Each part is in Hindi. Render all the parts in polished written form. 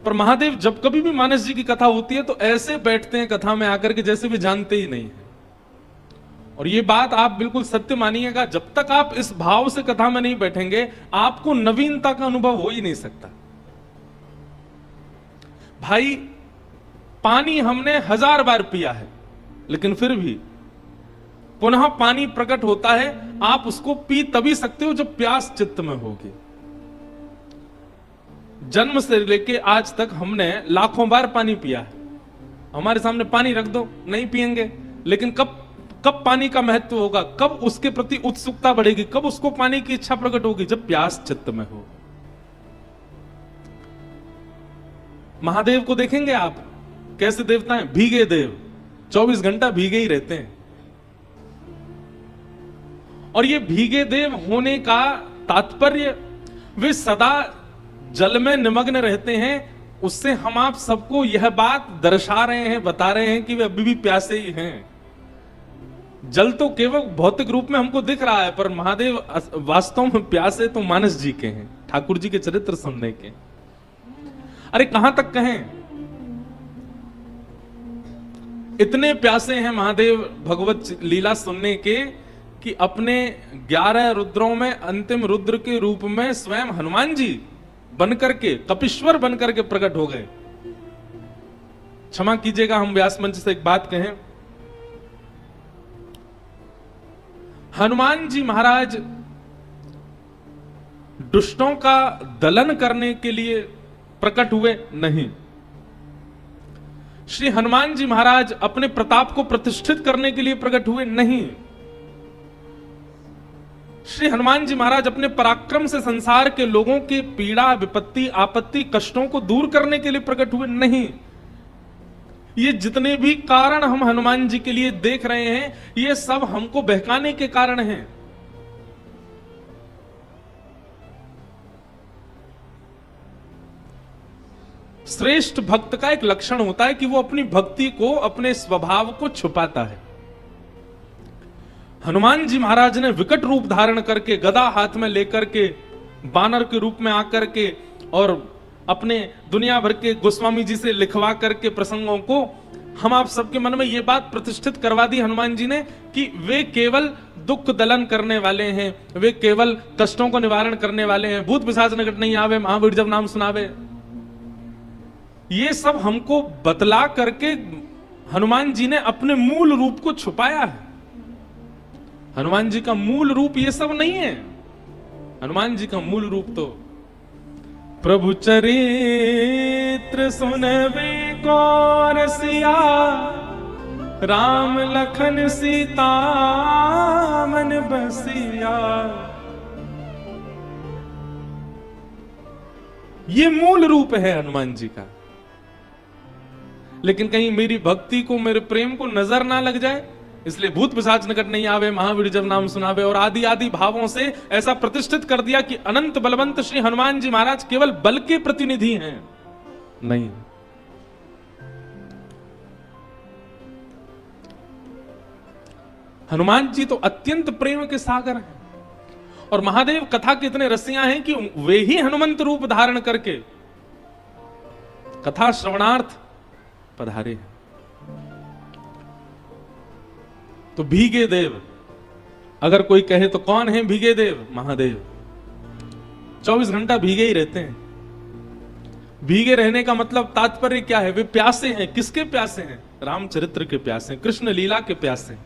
पर महादेव जब कभी भी मानस जी की कथा होती है तो ऐसे बैठते हैं कथा में आकर के जैसे भी जानते ही नहीं है। और ये बात आप बिल्कुल सत्य मानिएगा, जब तक आप इस भाव से कथा में नहीं बैठेंगे आपको नवीनता का अनुभव हो ही नहीं सकता। भाई पानी हमने 1000 बार पिया है, लेकिन फिर भी पुनः पानी प्रकट होता है। आप उसको पी तभी सकते हो जब प्यास चित्त में होगी। जन्म से लेके आज तक हमने लाखों बार पानी पिया है। हमारे सामने पानी रख दो नहीं पिएंगे, लेकिन कब कब पानी का महत्व होगा, कब उसके प्रति उत्सुकता बढ़ेगी, कब उसको पाने की इच्छा प्रकट होगी, जब प्यास चित्त में हो। महादेव को देखेंगे आप कैसे देवता हैं, भीगे देव, 24 घंटा भीगे ही रहते हैं। और ये भीगे देव होने का तात्पर्य वे सदा जल में निमग्न रहते हैं। उससे हम आप सबको यह बात दर्शा रहे हैं, बता रहे हैं कि वे अभी भी प्यासे ही हैं। जल तो केवल भौतिक रूप में हमको दिख रहा है, पर महादेव वास्तव में प्यासे तो मानस जी के हैं, ठाकुर जी के चरित्र सुनने के। अरे कहां तक कहें, इतने प्यासे हैं महादेव भगवत लीला सुनने के कि अपने 11 रुद्रों में अंतिम रुद्र के रूप में स्वयं हनुमान जी बनकर के, कपीश्वर बनकर के प्रकट हो गए। क्षमा कीजिएगा हम व्यास मंच से एक बात कहें, हनुमान जी महाराज दुष्टों का दलन करने के लिए प्रकट हुए नहीं। श्री हनुमान जी महाराज अपने प्रताप को प्रतिष्ठित करने के लिए प्रकट हुए नहीं। श्री हनुमान जी महाराज अपने पराक्रम से संसार के लोगों की पीड़ा, विपत्ति, आपत्ति, कष्टों को दूर करने के लिए प्रकट हुए नहीं। ये जितने भी कारण हम हनुमान जी के लिए देख रहे हैं, ये सब हमको बहकाने के कारण हैं। श्रेष्ठ भक्त का एक लक्षण होता है कि वो अपनी भक्ति को, अपने स्वभाव को छुपाता है। हनुमान जी महाराज ने विकट रूप धारण करके, गदा हाथ में लेकर के, बानर के रूप में आकर के और अपने दुनिया भर के गोस्वामी जी से लिखवा करके प्रसंगों को हम आप सबके मन में यह बात प्रतिष्ठित करवा दी हनुमान जी ने कि वे केवल दुख दलन करने वाले हैं, वे केवल कष्टों को निवारण करने वाले हैं। भूत पिशाच निकट नहीं आवे, महावीर जब नाम सुनावे। ये सब हमको बतला करके हनुमान जी ने अपने मूल रूप को छुपाया है। हनुमान जी का मूल रूप ये सब नहीं है। हनुमान जी का मूल रूप तो प्रभु चरित्र सुनवे को रसिया, राम लखन सीता मन बसिया। ये मूल रूप है हनुमान जी का। लेकिन कहीं मेरी भक्ति को, मेरे प्रेम को नजर ना लग जाए, इसलिए भूत पिशाच निकट नहीं आवे, महावीर जब नाम सुनावे और आदि आदि भावों से ऐसा प्रतिष्ठित कर दिया कि अनंत बलवंत श्री हनुमान जी महाराज केवल बल के प्रतिनिधि हैं। नहीं, हनुमान जी तो अत्यंत प्रेम के सागर हैं। और महादेव कथा के इतने रसिया हैं कि वे ही हनुमंत रूप धारण करके कथा श्रवणार्थ पधारे हैं। तो भीगे देव अगर कोई कहे तो कौन है भीगे देव? महादेव 24 घंटा भीगे ही रहते हैं। भीगे रहने का मतलब तात्पर्य क्या है? वे प्यासे हैं। किसके प्यासे हैं? रामचरित्र के प्यासे, कृष्ण लीला के प्यासे।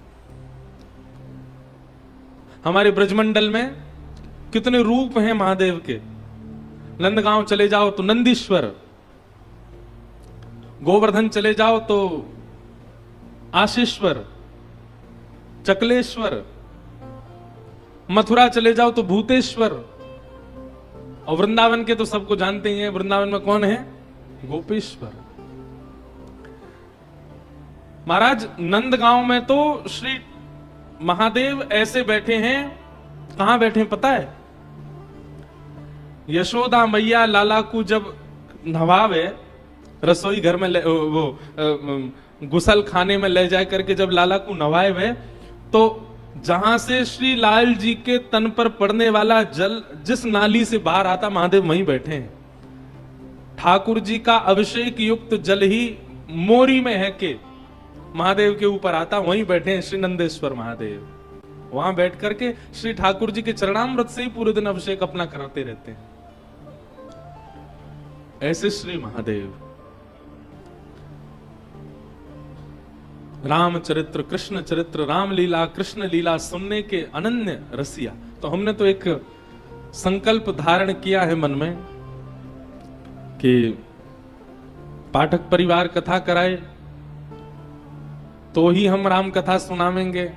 हमारे ब्रजमंडल में कितने रूप हैं महादेव के। नंदगांव चले जाओ तो नंदीश्वर, गोवर्धन चले जाओ तो आशीश्वर, चकलेश्वर, मथुरा चले जाओ तो भूतेश्वर, और वृंदावन के तो सबको जानते ही हैं। वृंदावन में कौन है? गोपेश्वर। महाराज नंदगांव में तो श्री महादेव ऐसे बैठे हैं। कहां बैठे हैं पता है? यशोदा मैया लाला को जब नवावे, रसोई घर में गुसल खाने में ले जाए करके जब लाला को नवाए हुए, तो जहां से श्री लाल जी के तन पर पड़ने वाला जल जिस नाली से बाहर आता, महादेव वहीं बैठे हैं। ठाकुर जी का अभिषेक युक्त जल ही मोरी में है के महादेव के ऊपर आता, वहीं बैठे हैं श्री नंदेश्वर महादेव। वहां बैठ करके श्री ठाकुर जी के चरणामृत से ही पूरे दिन अभिषेक अपना कराते रहते हैं। ऐसे श्री महादेव रामचरित्र, कृष्ण चरित्र, रामलीला, कृष्ण लीला सुनने के अनन्य रसिया। तो हमने तो एक संकल्प धारण किया है मन में कि पाठक परिवार कथा कराए तो ही हम राम कथा सुनावेंगे।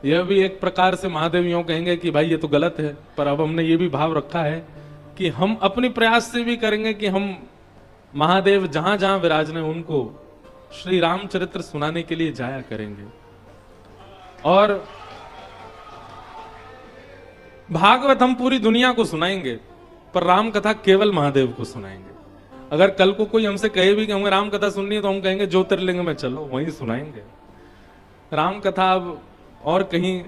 यह भी एक प्रकार से महादेव यूं कहेंगे कि भाई ये तो गलत है, पर अब हमने ये भी भाव रखा है कि हम अपने प्रयास से भी करेंगे कि हम महादेव जहां जहां विराजने उनको श्री रामचरित्र सुनाने के लिए जाया करेंगे। और भागवत हम पूरी दुनिया को सुनाएंगे, पर राम कथा केवल महादेव को सुनाएंगे। अगर कल को कोई हमसे कहे भी कि हमें राम कथा सुननी है तो हम कहेंगे ज्योतिर्लिंग में चलो, वहीं सुनाएंगे राम कथा। अब और कहीं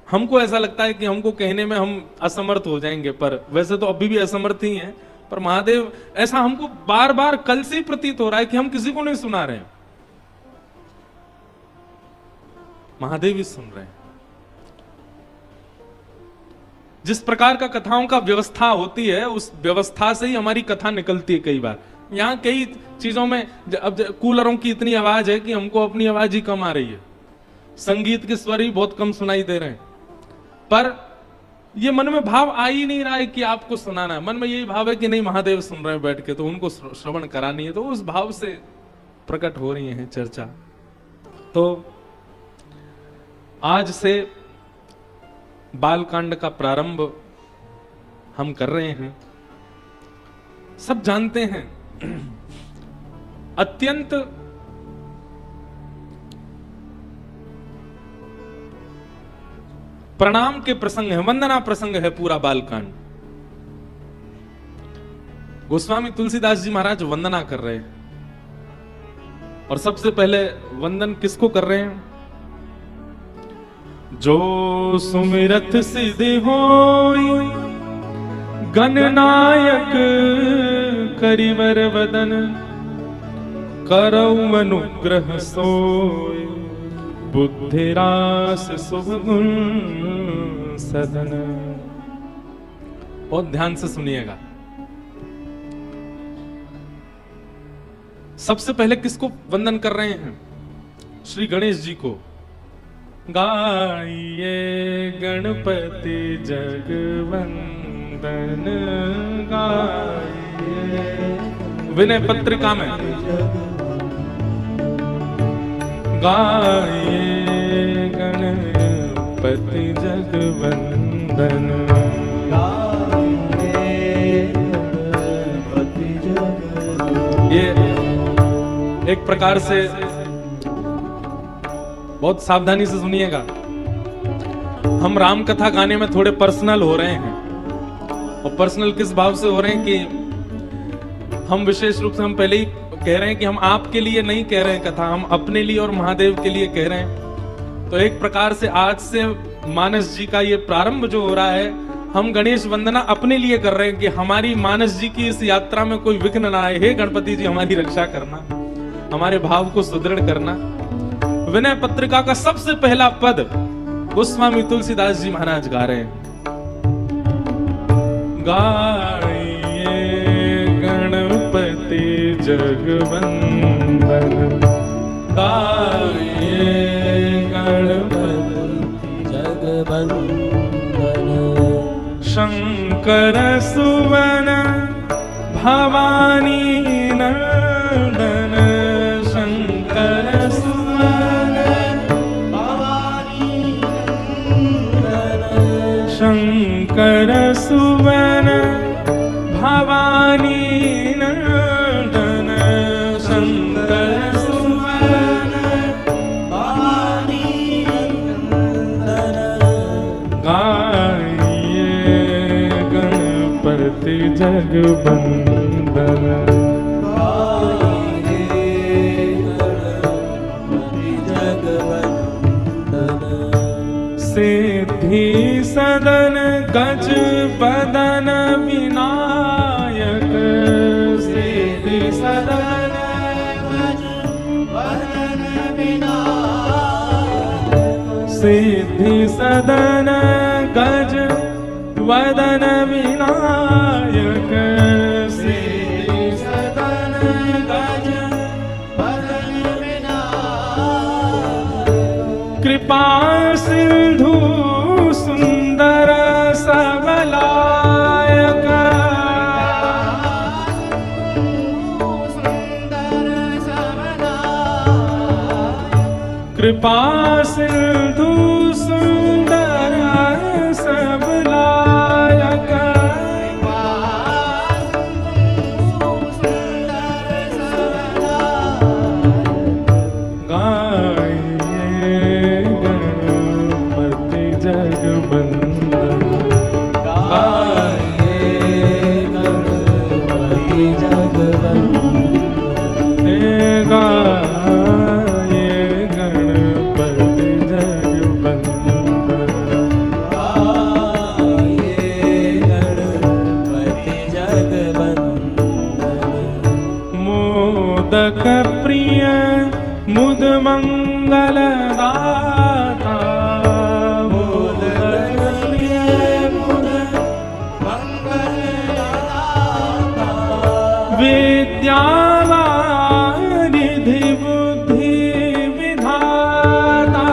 हमको ऐसा लगता है कि हमको कहने में हम असमर्थ हो जाएंगे, पर वैसे तो अभी भी असमर्थ ही हैं। पर महादेव, ऐसा हमको बार बार कल से ही प्रतीत हो रहा है कि हम किसी को नहीं सुना रहे हैं, महादेव ही सुन रहे हैं। जिस प्रकार का कथाओं का व्यवस्था होती है, उस व्यवस्था से ही हमारी कथा निकलती है। कई बार यहां कई चीजों में अब कूलरों की इतनी आवाज है कि हमको अपनी आवाज ही कम आ रही है, संगीत के स्वर ही बहुत कम सुनाई दे रहे हैं, पर ये मन में भाव आ ही नहीं रहा है कि आपको सुनाना है। मन में यही भाव है कि नहीं, महादेव सुन रहे हैं बैठ के, तो उनको श्रवण करानी है। तो उस भाव से प्रकट हो रही है चर्चा। तो आज से बालकांड का प्रारंभ हम कर रहे हैं। सब जानते हैं अत्यंत प्रणाम के प्रसंग है, वंदना प्रसंग है पूरा बालकांड। गोस्वामी तुलसीदास जी महाराज वंदना कर रहे हैं, और सबसे पहले वंदन किसको कर रहे हैं? जो सुमिरत सिद्धि होई गणनायक करिवर वदन, करौ अनुग्रह सोई बुद्धि रास शुभ गुण सदन। बहुत ध्यान से सुनिएगा। सबसे पहले किसको वंदन कर रहे हैं? श्री गणेश जी को। गाइए गणपति जगवंदन, गाइए। विनय पत्रिका में गाइए गणपति जगवंदन, गाइए गणपति जगवंदन। ये एक प्रकार से बहुत सावधानी से सुनिएगा, हम राम कथा गाने में थोड़े पर्सनल हो रहे हैं। और पर्सनल किस भाव से हो रहे हैं कि हम विशेष रूप से हम पहले ही कह रहे हैं कि हम आपके लिए नहीं कह रहे हैं कथा, हम अपने लिए और महादेव के लिए कह रहे हैं। तो एक प्रकार से आज से मानस जी का ये प्रारंभ जो हो रहा है, हम गणेश वंदना अपने लिए कर रहे हैं कि हमारी मानस जी की इस यात्रा में कोई विघ्न ना आए। हे गणपति जी, हमारी रक्षा करना, हमारे भाव को सुदृढ़ करना। विनय पत्रिका का सबसे पहला पद गोस्वामी तुलसीदास जी महाराज गा रहे हैं। गाइए गणपति जगवंदन, गाइए गणपति जगवंदन। शंकर सुवन भवानी नंदन, शंकर सुवन भवानी नंदन, शंकर सुवन भवानी नंदन, शंकर सुवन भवानी नंदन। गाइए गणपति जगवंदन, सिद्धि सदन गज बदन विनायक, सिद्धि सदन गज वदन विनायक, सिद्धि सदन गज वदन विनायक, कृपा सिंधु सुंदर सबलायक, कृपा सिंधु सुंदर सबलायक, गाइए गणपति जगवंदन, गाइए गणपति जगवंदन, मोदक प्रिय मुद मंगल दाता, मोदक प्रिय मुद मंगल दाता, विद्यावान निधि बुद्धि विधाता,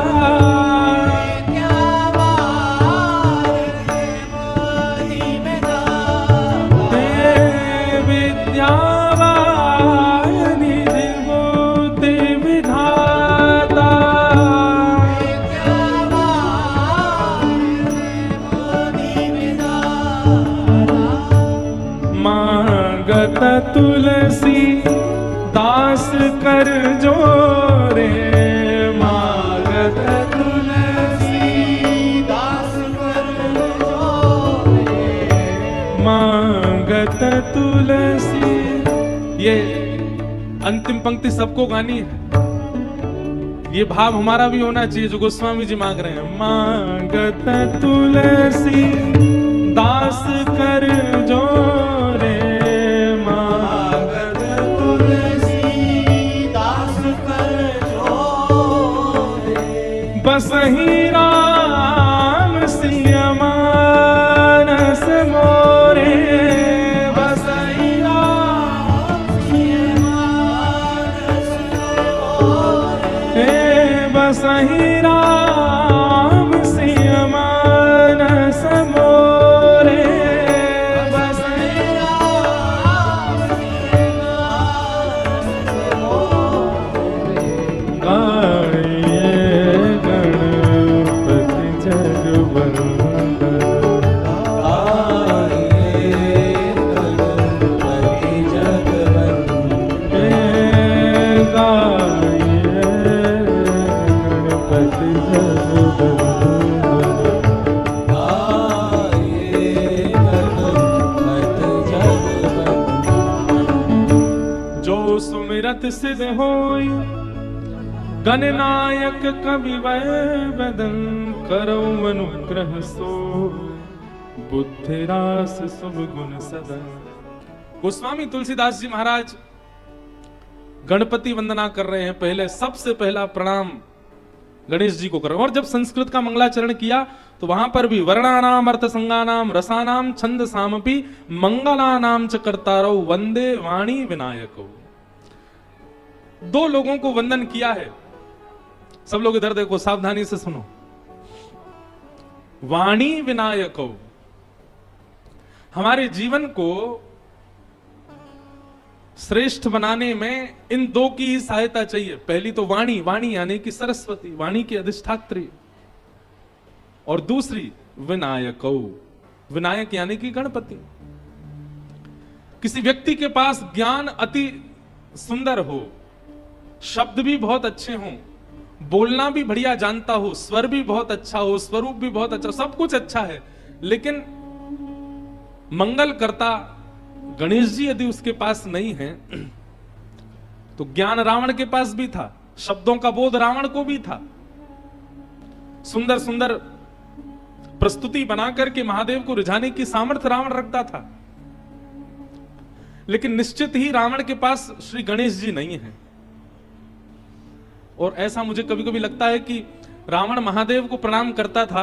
मांगत तुलसी दास कर जोरे, मांगत तुलसी दास कर जोरे, मांगत तुलसी। ये अंतिम पंक्ति सबको गानी है, ये भाव हमारा भी होना चाहिए जो गोस्वामी जी मांग रहे हैं। मांगत तुलसी दास कर जोरे, मांगत तुलसी दास कर जोरे, बसहि राम सिय मानस मोरे, बसहि राम सिय मानस मोरे, बसहि राम सिय मानस मोरे, बसहि राम सिय मानस मोरे, गाइए गणपति जगवंदन, गाइए गणपति जगवंदन, गाइए गणपति जगवंदन। जो सुमिरत सिद्ध होय गणनायक कवि वैबदन, करो अनुग्रह सो बुद्धि रास शुभ गुण सदन। गोस्वामी तुलसीदास जी महाराज गणपति वंदना कर रहे हैं। पहले सबसे पहला प्रणाम गणेश जी को कर रहे हैं। और जब संस्कृत का मंगलाचरण किया तो वहां पर भी वर्णानाम अर्थ संगानाम रसानाम छंद सामपि मंगलानाम च कर्तारौ वंदे वाणी विनायको। दो लोगों को वंदन किया है। सब लोग इधर देखो, सावधानी से सुनो। वाणी विनायको, हमारे जीवन को श्रेष्ठ बनाने में इन दो की ही सहायता चाहिए। पहली तो वाणी, वाणी यानी कि सरस्वती, वाणी की अधिष्ठात्री, और दूसरी विनायको, विनायक यानी कि गणपति। किसी व्यक्ति के पास ज्ञान अति सुंदर हो, शब्द भी बहुत अच्छे हों, बोलना भी बढ़िया जानता हो, स्वर भी बहुत अच्छा हो, स्वरूप भी बहुत अच्छा, सब कुछ अच्छा है, लेकिन मंगल करता गणेश जी यदि उसके पास नहीं है तो ज्ञान रावण के पास भी था, शब्दों का बोध रावण को भी था, सुंदर सुंदर प्रस्तुति बनाकर के महादेव को रिझाने की सामर्थ्य रावण रखता था, लेकिन निश्चित ही रावण के पास श्री गणेश जी नहीं है। और ऐसा मुझे कभी कभी लगता है कि रावण महादेव को प्रणाम करता था,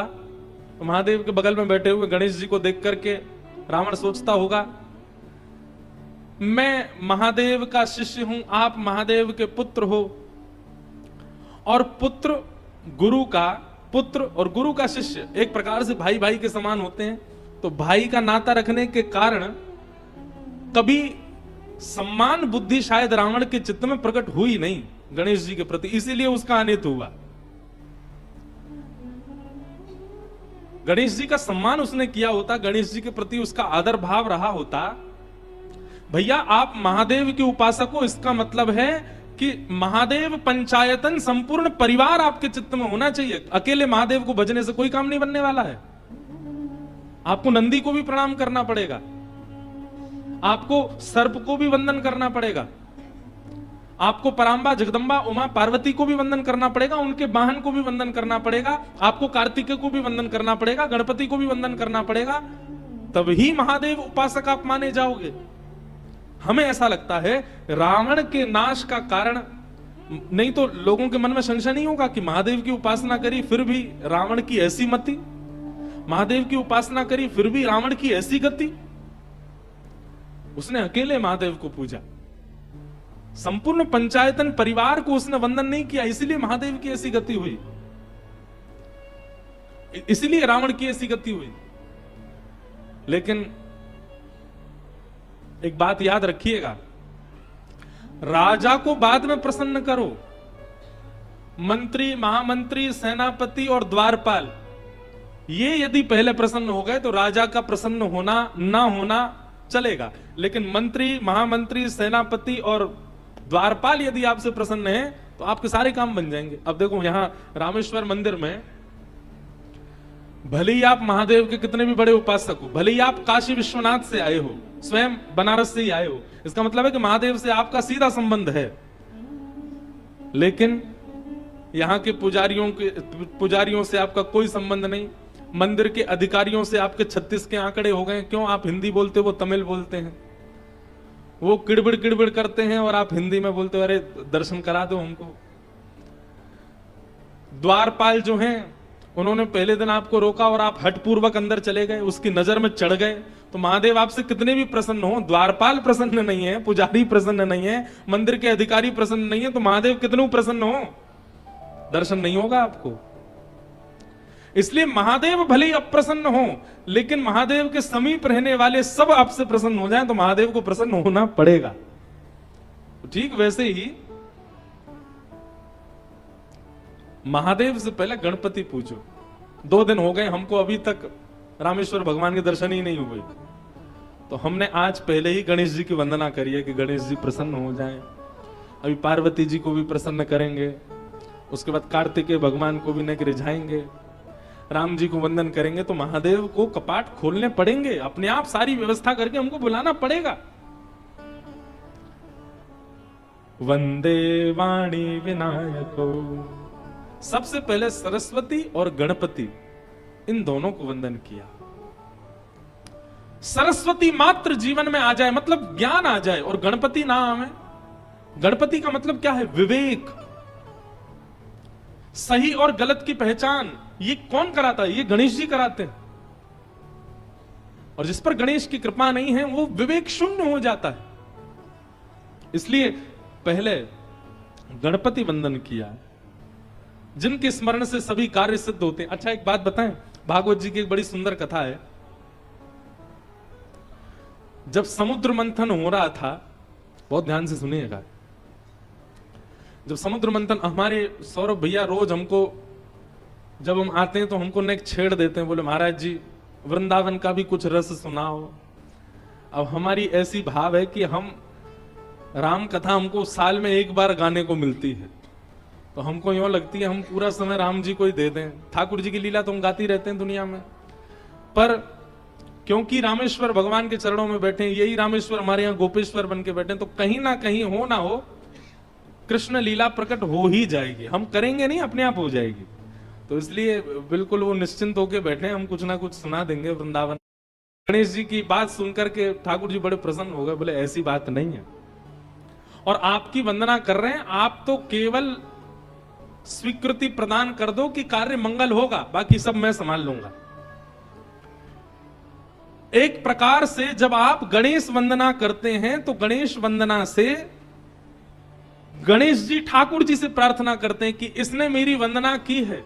तो महादेव के बगल में बैठे हुए गणेश जी को देख करके रावण सोचता होगा, मैं महादेव का शिष्य हूं, आप महादेव के पुत्र हो, और पुत्र गुरु का पुत्र और गुरु का शिष्य एक प्रकार से भाई भाई के समान होते हैं। तो भाई का नाता रखने के कारण कभी सम्मान बुद्धि शायद रावण के चित्त में प्रकट हुई नहीं गणेश जी के प्रति, इसीलिए उसका अनित हुआ। गणेश जी का सम्मान उसने किया होता, गणेश जी के प्रति उसका आदर भाव रहा होता, भैया आप महादेव के उपासक हो, इसका मतलब है कि महादेव पंचायतन संपूर्ण परिवार आपके चित्त में होना चाहिए। अकेले महादेव को भजने से कोई काम नहीं बनने वाला है। आपको नंदी को भी प्रणाम करना पड़ेगा, आपको सर्प को भी वंदन करना पड़ेगा, आपको परांबा जगदंबा उमा पार्वती को भी वंदन करना पड़ेगा, उनके वाहन को भी वंदन करना पड़ेगा, आपको कार्तिकेय को भी वंदन करना पड़ेगा, गणपति को भी वंदन करना पड़ेगा, तब ही महादेव उपासक आप माने जाओगे। हमें ऐसा लगता है रावण के नाश का कारण, नहीं तो लोगों के मन में संशय नहीं होगा कि महादेव की उपासना करी फिर भी रावण की ऐसी मति, महादेव की उपासना करी फिर भी रावण की ऐसी गति। उसने अकेले महादेव को पूजा, संपूर्ण पंचायतन परिवार को उसने वंदन नहीं किया, इसलिए महादेव की ऐसी गति हुई, इसलिए रावण की ऐसी गति हुई। लेकिन एक बात याद रखिएगा, राजा को बाद में प्रसन्न करो, मंत्री महामंत्री सेनापति और द्वारपाल ये यदि पहले प्रसन्न हो गए तो राजा का प्रसन्न होना ना होना चलेगा, लेकिन मंत्री महामंत्री सेनापति और द्वारपाल यदि आपसे प्रसन्न है तो आपके सारे काम बन जाएंगे। अब देखो यहां रामेश्वर मंदिर में भले ही आप महादेव के कितने भी बड़े उपासक हो, भले ही आप काशी विश्वनाथ से आए हो, स्वयं बनारस से ही आए हो, इसका मतलब है कि महादेव से आपका सीधा संबंध है, लेकिन यहां के पुजारियों से आपका कोई संबंध नहीं, मंदिर के अधिकारियों से आपके 36 के आंकड़े हो गए। क्यों? आप हिंदी बोलते हो, वो तमिल बोलते हैं, वो किड़बिड़ करते हैं और आप हिंदी में बोलते हो अरे दर्शन करा दो हमको। द्वारपाल जो हैं उन्होंने पहले दिन आपको रोका और आप हठपूर्वक अंदर चले गए, उसकी नजर में चढ़ गए, तो महादेव आपसे कितने भी प्रसन्न हो, द्वारपाल प्रसन्न नहीं है, पुजारी प्रसन्न नहीं है, मंदिर के अधिकारी प्रसन्न नहीं है, तो महादेव कितने प्रसन्न हो, दर्शन नहीं होगा आपको। इसलिए महादेव भले ही अप्रसन्न हो, लेकिन महादेव के समीप रहने वाले सब आपसे प्रसन्न हो जाएं तो महादेव को प्रसन्न होना पड़ेगा। ठीक वैसे ही महादेव से पहले गणपति पूजो। 2 दिन हो गए हमको अभी तक रामेश्वर भगवान के दर्शन ही नहीं हुए, तो हमने आज पहले ही गणेश जी की वंदना करी है कि गणेश जी प्रसन्न हो जाएं। अभी पार्वती जी को भी प्रसन्न करेंगे, उसके बाद कार्तिकेय भगवान को भी न रिझाएंगे, राम जी को वंदन करेंगे, तो महादेव को कपाट खोलने पड़ेंगे, अपने आप सारी व्यवस्था करके हमको बुलाना पड़ेगा। वंदे वाणी विनायको, सबसे पहले सरस्वती और गणपति इन दोनों को वंदन किया। सरस्वती मात्र जीवन में आ जाए मतलब ज्ञान आ जाए, और गणपति ना आवे। गणपति का मतलब क्या है? विवेक, सही और गलत की पहचान। ये कौन कराता है? ये गणेश जी कराते हैं। और जिस पर गणेश की कृपा नहीं है वो विवेक शून्य हो जाता है। इसलिए पहले गणपति वंदन किया, जिनके स्मरण से सभी कार्य सिद्ध होते हैं। अच्छा एक बात बताएं, भागवत जी की एक बड़ी सुंदर कथा है। जब समुद्र मंथन हो रहा था, बहुत ध्यान से सुनिएगा, जब समुद्र मंथन, हमारे सौरभ भैया रोज हमको जब हम आते हैं तो हमको नेक छेड़ देते हैं, बोले महाराज जी वृंदावन का भी कुछ रस सुनाओ। अब हमारी ऐसी भाव है कि हम राम कथा हमको साल में एक बार गाने को मिलती है, तो हमको यूं लगती है हम पूरा समय राम जी को ही दे दें। ठाकुर जी की लीला तो हम गाती रहते हैं दुनिया में, पर क्योंकि रामेश्वर भगवान के चरणों में बैठे, यही रामेश्वर हमारे यहाँ गोपेश्वर बन के बैठे, तो कहीं ना कहीं हो ना हो कृष्ण लीला प्रकट हो ही जाएगी। हम करेंगे नहीं, अपने आप हो जाएगी। तो इसलिए बिल्कुल वो निश्चिंत होके बैठे, हम कुछ ना कुछ सुना देंगे वृंदावन। गणेश जी की बात सुनकर के ठाकुर जी बड़े प्रसन्न हो गए, बोले ऐसी बात नहीं है, और आपकी वंदना कर रहे हैं, आप तो केवल स्वीकृति प्रदान कर दो कि कार्य मंगल होगा, बाकी सब मैं संभाल लूंगा। एक प्रकार से जब आप गणेश वंदना करते हैं तो गणेश वंदना से गणेश जी ठाकुर जी से प्रार्थना करते हैं कि इसने मेरी वंदना की है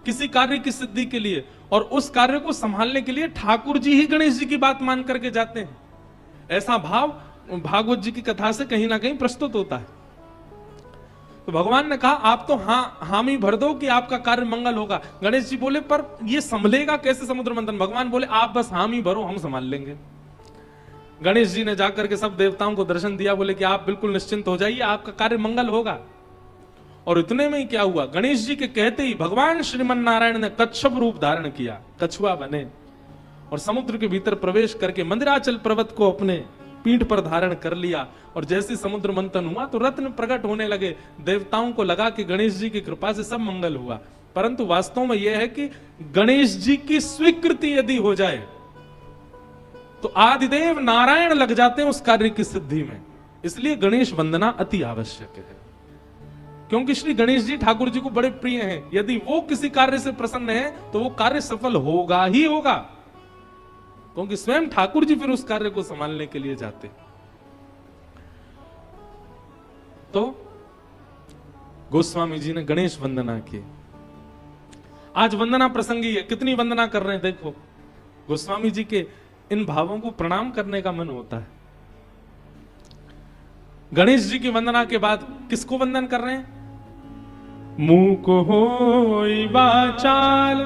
किसी कार्य की सिद्धि के लिए, और उस कार्य को संभालने के लिए ठाकुर जी ही गणेश जी की बात मान करके जाते हैं। ऐसा भाव भागवत जी की कथा से कहीं ना कहीं प्रस्तुत होता है। तो भगवान ने कहा आप तो हामी भर दो कि आपका कार्य मंगल होगा। गणेश जी बोले पर ये संभलेगा कैसे समुद्र मंथन? भगवान बोले आप बस हामी भरो, हम संभाल लेंगे। गणेश जी ने जाकर के सब देवताओं को दर्शन दिया, बोले कि आप बिल्कुल निश्चिंत हो जाइए, आपका कार्य मंगल होगा। और इतने में ही क्या हुआ, गणेश जी के कहते ही भगवान श्रीमन नारायण ने कच्छप रूप धारण किया, कछुआ बने और समुद्र के भीतर प्रवेश करके मंदिराचल पर्वत को अपने पीठ पर धारण कर लिया। और जैसे समुद्र मंथन हुआ तो रत्न प्रकट होने लगे। देवताओं को लगा कि गणेश जी की कृपा से सब मंगल हुआ, परंतु वास्तव में यह है कि गणेश जी की स्वीकृति यदि हो जाए तो आदिदेव नारायण लग जाते हैं उस कार्य की सिद्धि में। इसलिए गणेश वंदना अति आवश्यक है, क्योंकि श्री गणेश जी ठाकुर जी को बड़े प्रिय हैं। यदि वो किसी कार्य से प्रसन्न है तो वो कार्य सफल होगा ही होगा, क्योंकि स्वयं ठाकुर जी फिर उस कार्य को संभालने के लिए जाते। तो गोस्वामी जी ने गणेश वंदना की। आज वंदना प्रसंगी है, कितनी वंदना कर रहे हैं देखो। गोस्वामी जी के इन भावों को प्रणाम करने का मन होता है। गणेश जी की वंदना के बाद किसको वंदन कर रहे हैं? मूक होई वाचाल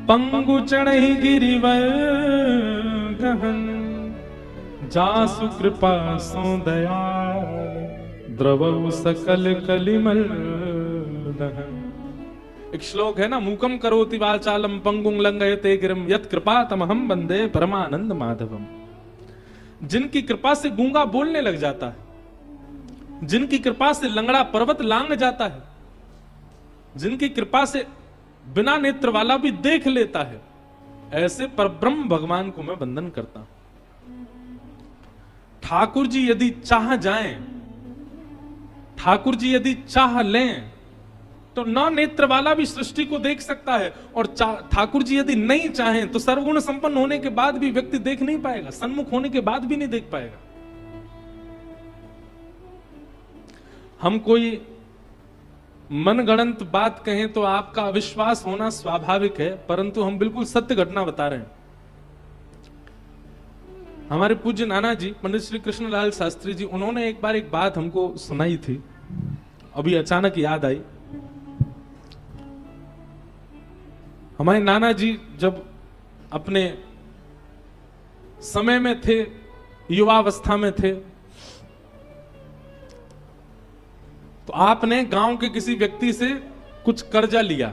पंगु चढ़ई गिरिवर गहन, जासु कृपा सो दयाल द्रवउ सकल कलिमल दहन। एक श्लोक है ना, मूकम करोति वाचालम पंगुं लंघयते गिरिम यत् कृपा तमहम वंदे परमानंद माधवम। जिनकी कृपा से गूंगा बोलने लग जाता है, जिनकी कृपा से लंगड़ा पर्वत लांग जाता है, जिनकी कृपा से बिना नेत्र वाला भी देख लेता है, ऐसे परब्रह्म भगवान को मैं वंदन करता हूं। ठाकुर जी यदि चाह जाएं, ठाकुर जी यदि चाह लें तो न नेत्र वाला भी सृष्टि को देख सकता है, और ठाकुर जी यदि नहीं चाहें तो सर्वगुण संपन्न होने के बाद भी व्यक्ति देख नहीं पाएगा, सन्मुख होने के बाद भी नहीं देख पाएगा। हम कोई मनगढ़ंत बात कहें तो आपका अविश्वास होना स्वाभाविक है, परंतु हम बिल्कुल सत्य घटना बता रहे हैं। हमारे पूज्य नाना जी पंडित श्री कृष्णलाल शास्त्री जी, उन्होंने एक बार एक बात हमको सुनाई थी, अभी अचानक याद आई। हमारे नाना जी जब अपने समय में थे, युवावस्था में थे, तो आपने गांव के किसी व्यक्ति से कुछ कर्जा लिया,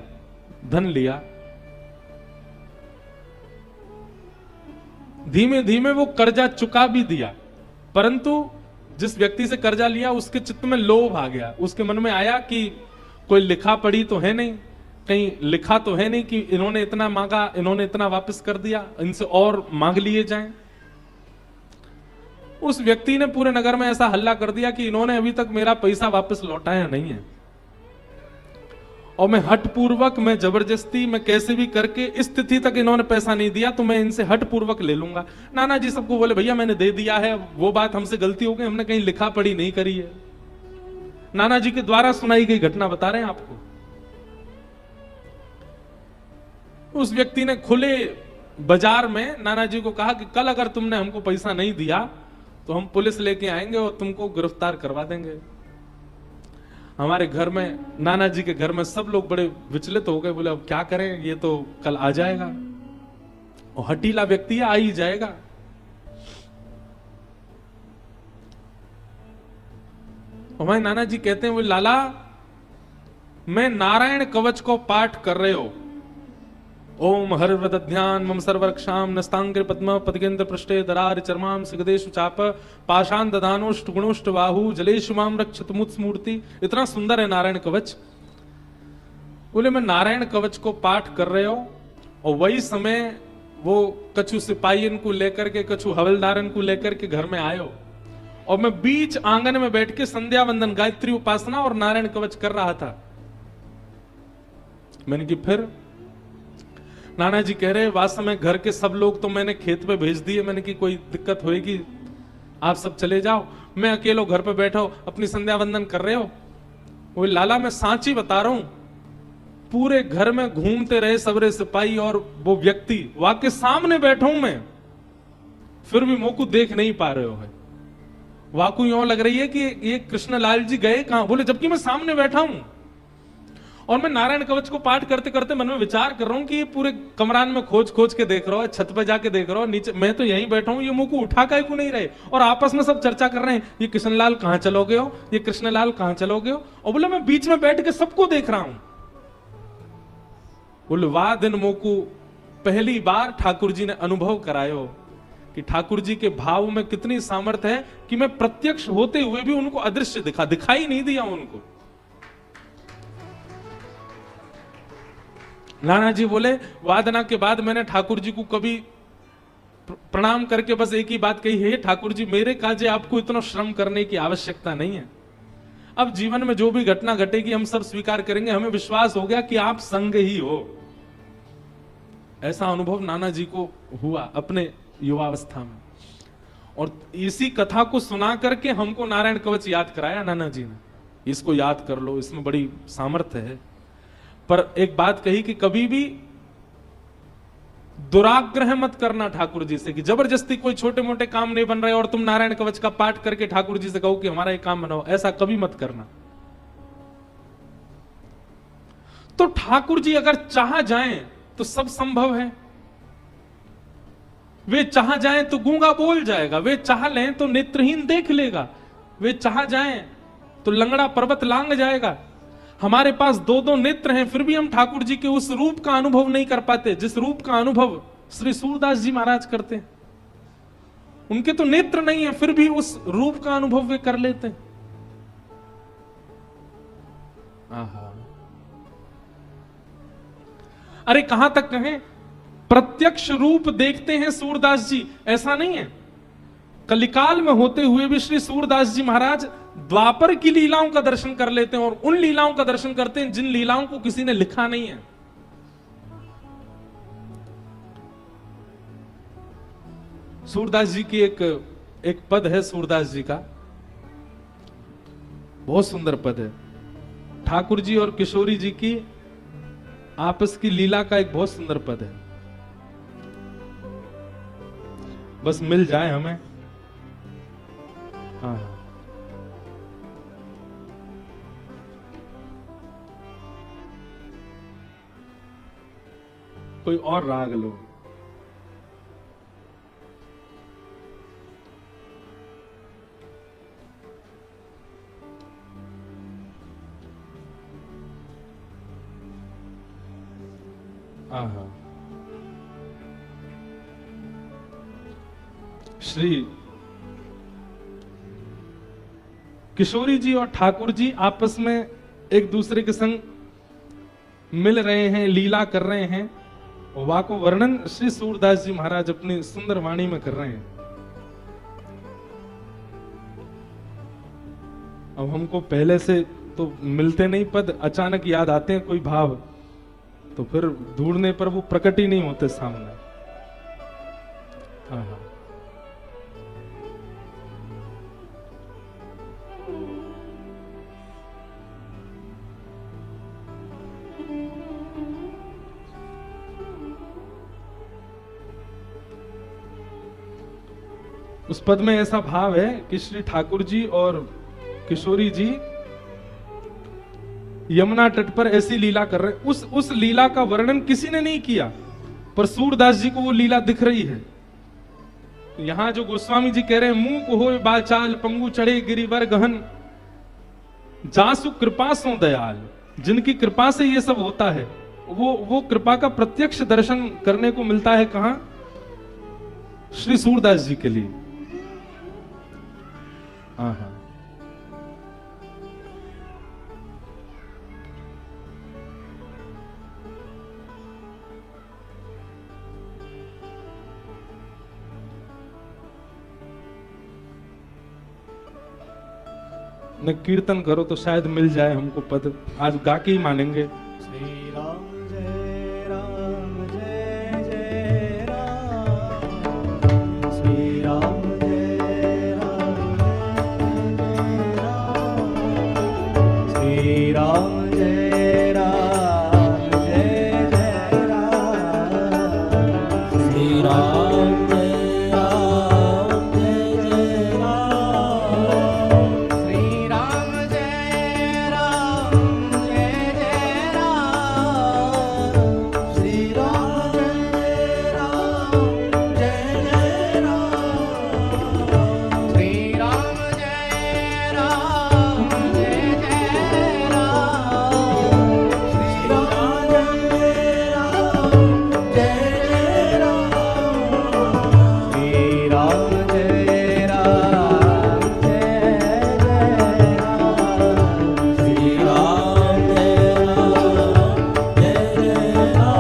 धन लिया। धीमे धीमे वो कर्जा चुका भी दिया, परंतु जिस व्यक्ति से कर्जा लिया उसके चित्त में लोभ आ गया। उसके मन में आया कि कोई लिखा पढ़ी तो है नहीं, कहीं लिखा तो है नहीं कि इन्होंने इतना मांगा, इन्होंने इतना वापस कर दिया, इनसे और मांग लिए जाएं। उस व्यक्ति ने पूरे नगर में ऐसा हल्ला कर दिया कि इन्होंने अभी तक मेरा पैसा वापस लौटाया नहीं है, और मैं हठपूर्वक, मैं जबरदस्ती, मैं कैसे भी करके इस तिथि तक इन्होंने पैसा नहीं दिया तो मैं इनसे हठपूर्वक ले लूंगा। नाना जी सबको बोले भैया मैंने दे दिया है, वो बात हमसे गलती हो गई, हमने कहीं लिखा पढ़ी नहीं करी है। नाना जी के द्वारा सुनाई गई घटना बता रहे हैं आपको। उस व्यक्ति ने खुले बाजार में नाना जी को कहा कि कल अगर तुमने हमको पैसा नहीं दिया तो हम पुलिस लेके आएंगे और तुमको गिरफ्तार करवा देंगे। हमारे घर में, नाना जी के घर में सब लोग बड़े विचलित हो गए, बोले अब क्या करें, ये तो कल आ जाएगा, और हटीला व्यक्ति है, आ ही जाएगा। हमारे नाना जी कहते हैं, वो लाला मैं नारायण कवच को पाठ कर रहे हो, ओम हरिवृत ध्यान मम सर्वरक्षाम नस्तांग्र पद्म पदगेंद्र पृष्ठे दरार चर्माम सिगदेशु चाप पाषाण दधानोष्ट गुणोष्ट बाहु जलेशु माम रक्षत मुत्स्मूर्ति। इतना सुंदर है नारायण कवच। बोले मैं नारायण कवच को पाठ कर रहे हो, और वही समय वो कछु सिपाही को लेकर के, कछु हवलदारन को लेकर के घर में आयो, और मैं बीच आंगन में बैठ के संध्या वंदन, गायत्री उपासना और नारायण कवच कर रहा था। मैंने कि फिर? नाना जी कह रहे वास्तव में घर के सब लोग तो मैंने खेत पे भेज दिए। मैंने कि कोई दिक्कत होएगी, आप सब चले जाओ, मैं अकेलो घर पे बैठा हूं, अपनी संध्या वंदन कर रहे हो। वो लाला मैं सांची बता रहा हूं, पूरे घर में घूमते रहे सबरे सिपाही और वो व्यक्ति वाके सामने बैठा हूं मैं, फिर भी मोकू देख नहीं पा रहे हो है। वाकू यूं लग रही है कि ये कृष्णलाल जी गए कहां, बोले जबकि मैं सामने बैठा हूं और मैं नारायण कवच को पाठ करते करते मन में विचार कर रहा हूं कि ये पूरे कमरान में खोज खोज के देख रहा हूं, छत पे जाके देख रहा हूं, नीचे मैं तो यहीं बैठा हूं, ये मुंह को उठा काहे को नहीं रहे, और आपस में सब चर्चा कर रहे हैं, ये कृष्णलाल कहां चलोगे हो, ये कृष्णलाल कहां चलोगे हो। और बोले मैं बीच में बैठ के सबको देख रहा हूं। बोले वाह दिन मोकू पहली बार ठाकुर जी ने अनुभव करायो कि ठाकुर जी के भाव में कितनी सामर्थ्य है कि मैं प्रत्यक्ष होते हुए भी उनको अदृश्य दिखाई नहीं दिया उनको। नाना जी बोले वादना के बाद मैंने ठाकुर जी को कभी प्रणाम करके बस एक ही बात कही है, ठाकुर जी मेरे काजे आपको इतना श्रम करने की आवश्यकता नहीं है। अब जीवन में जो भी घटना घटेगी हम सब स्वीकार करेंगे, हमें विश्वास हो गया कि आप संग ही हो। ऐसा अनुभव नाना जी को हुआ अपने युवावस्था में, और इसी कथा को सुना करके हमको नारायण कवच याद कराया नाना जी ने, इसको याद कर लो, इसमें बड़ी सामर्थ्य है। पर एक बात कही कि कभी भी दुराग्रह मत करना ठाकुर जी से, कि जबरदस्ती कोई छोटे मोटे काम नहीं बन रहे और तुम नारायण कवच का पाठ करके ठाकुर जी से कहो कि हमारा ये काम बनाओ, ऐसा कभी मत करना। तो ठाकुर जी अगर चाह जाएं तो सब संभव है। वे चाह जाएं तो गूंगा बोल जाएगा, वे चाह लें तो नेत्रहीन देख लेगा, वे चाह जाएं तो लंगड़ा पर्वत लांग जाएगा। हमारे पास दो दो नेत्र हैं, फिर भी हम ठाकुर जी के उस रूप का अनुभव नहीं कर पाते जिस रूप का अनुभव श्री सूरदास जी महाराज करते हैं। उनके तो नेत्र नहीं है, फिर भी उस रूप का अनुभव वे कर लेते हैं। आहा। अरे कहां तक कहें, प्रत्यक्ष रूप देखते हैं सूरदास जी, ऐसा नहीं है। कलिकाल में होते हुए भी श्री सूरदास जी महाराज द्वापर की लीलाओं का दर्शन कर लेते हैं, और उन लीलाओं का दर्शन करते हैं जिन लीलाओं को किसी ने लिखा नहीं है। सूरदास जी की एक पद है, सूरदास जी का बहुत सुंदर पद है। ठाकुर जी और किशोरी जी की आपस की लीला का एक बहुत सुंदर पद है, बस मिल जाए हमें। हाँ, कोई और राग लो। आहा। श्री किशोरी जी और ठाकुर जी आपस में एक दूसरे के संग मिल रहे हैं, लीला कर रहे हैं, वा को वर्णन श्री सूरदास जी महाराज अपनी सुंदर वाणी में कर रहे हैं। अब हमको पहले से तो मिलते नहीं पद, अचानक याद आते हैं कोई भाव, तो फिर ढूंढने पर वो प्रकट ही नहीं होते सामने। हाँ हाँ। उस पद में ऐसा भाव है कि श्री ठाकुर जी और किशोरी जी यमुना तट पर ऐसी लीला कर रहे हैं। उस लीला का वर्णन किसी ने नहीं किया, पर सूरदास जी को वो लीला दिख रही है। यहां जो गोस्वामी जी कह रहे हैं, मुंह को होए बाचाल पंगु चढ़े गिरिवर गहन, जासु कृपा सो दयाल, जिनकी कृपा से ये सब होता है, वो कृपा का प्रत्यक्ष दर्शन करने को मिलता है। कहां? श्री सूरदास जी के लिए। हाँ हाँ। न कीर्तन करो तो शायद मिल जाए हमको पद, आज गा के ही मानेंगे। श्री राम राम जय राम जय जय राम श्री राम जय राम जय जय राम श्री राम जय राम जय जय राम श्री राम जय राम जय जय राम श्री राम जय राम जय जय राम श्री राम जय राम जय जय राम श्री राम जय राम जय जय राम श्री राम जय राम जय जय राम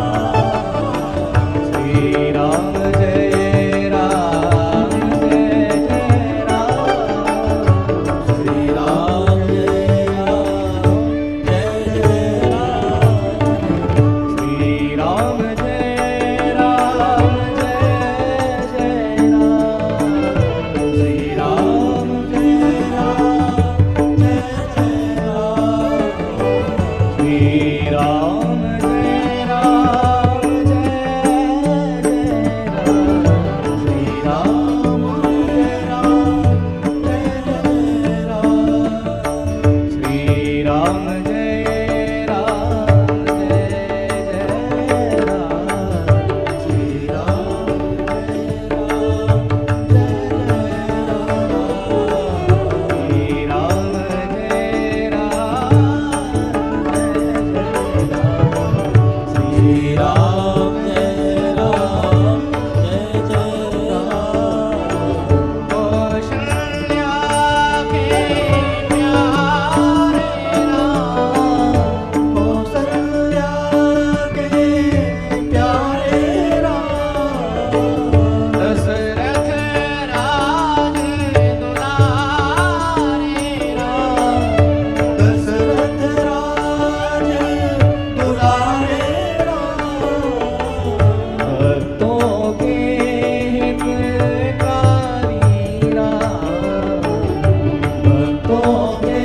श्री राम जय राम जय जय राम श्री राम जय राम जय जय राम श्री राम जय राम जय जय राम श्री राम जय राम जय जय राम श्री राम जय राम जय जय राम श्री राम जय राम जय जय राम श्री राम जय राम जय जय राम श्री राम जय राम जय जय राम श्री राम जय राम जय जय राम कौशल्या के प्यारे राम कौशल्या के प्यारे राम दशरथ राज दुलारे राम दशरथ राज दुलारे राम भक्तों के हितकारी राम भक्तों के